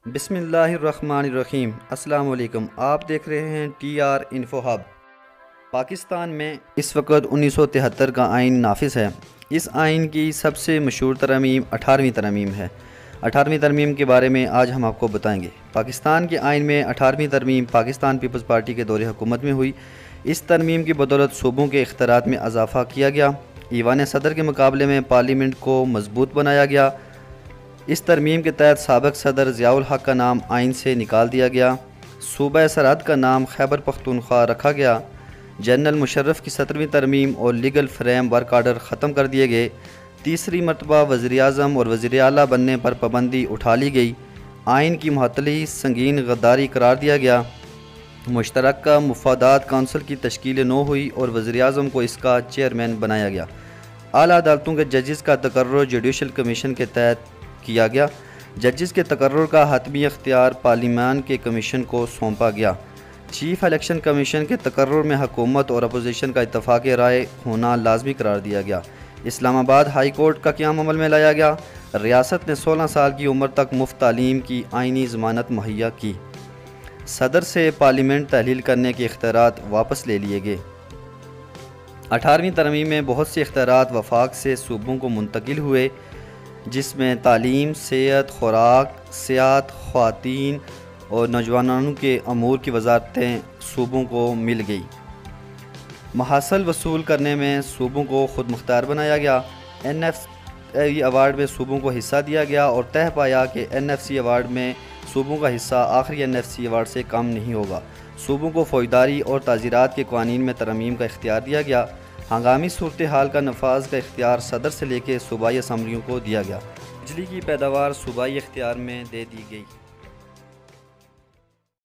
بسم اللہ الرحمن الرحیم۔ السلام علیکم، آپ دیکھ رہے ہیں T R info hub. Pakistan میں اس وقت 1973 کا آئین نافذ ہے۔ اس آئین کی سب سے مشہور ترمیم 18ویں ترمیم ہے۔ 18ویں ترمیم کے بارے میں آج ہم آپ کو بتائیں گے۔ پاکستان کے آئین میں 18ویں ترمیم پاکستان پیپلز پارٹی کے دور حکومت میں ہوئی۔ اس ترمیم کی بدولت صوبوں کے اختیارات میں اضافہ کیا گیا۔ ایوان صدر کے مقابلے میں پارلیمنٹ کو مضبوط بنایا گیا۔ اس ترمیم کے تحت سابق صدر ضیاء الحق کا نام آئین سے نکال دیا گیا۔ صوبہ سرحد کا نام خیبر پختونخواہ رکھا گیا۔ جنرل مشرف کی 17ویں ترمیم اور لیگل فریم ورک آرڈر ختم کر دیے گئے۔ تیسری مرتبہ وزیر اعظم اور وزیر اعلیٰ بننے پر پابندی اٹھا لی گئی۔ آئین کی معطلی سنگین غداری قرار دیا گیا۔ مشترکہ مفادات کونسل کی تشکیل نو ہوئی اور وزیر اعظم کو اس کا چیئرمین بنایا گیا۔ اعلیٰ عدالتوں کے ججز کا تقرر جوڈیشل کمیشن کے تحت کیا گیا۔ ججز کے تقرر کا حتمی اختیار پارلیمان کے کمیشن کو سونپا گیا۔ چیف الیکشن کمیشن کے تقرر میں حکومت اور اپوزیشن کا اتفاق رائے ہونا لازمی قرار دیا گیا۔ اسلام آباد ہائی کورٹ کا قیام عمل میں لایا گیا۔ ریاست نے 16 سال کی عمر تک مفت تعلیم کی آئینی ضمانت مہیا کی۔ صدر سے پارلیمنٹ تحلیل کرنے کے اختیارات واپس لے لیے گئے۔ 18ویں ترمیم میں بہت سے اختیارات وفاق سے صوبوں کو منتقل ہوئے، جس میں تعلیم، صحت، خوراک، سیاحت، خواتین اور نوجوانوں کے امور کی وزارتیں صوبوں کو مل گئی۔ محاصل وصول کرنے میں صوبوں کو خود مختار بنایا گیا۔ این ایف سی ایوارڈ میں صوبوں کو حصہ دیا گیا اور طے پایا کہ این ایف سی ایوارڈ میں صوبوں کا حصہ آخری این ایف سی ایوارڈ سے کم نہیں ہوگا۔ صوبوں کو فوجداری اور تعزیرات کے قوانین میں ترمیم کا اختیار دیا گیا۔ ہنگامی صورتحال کا نفاذ کا اختیار صدر سے لے کے صوبائی اسمبلیوں کو دیا گیا۔ بجلی کی پیداوار صوبائی اختیار میں دے دی گئی۔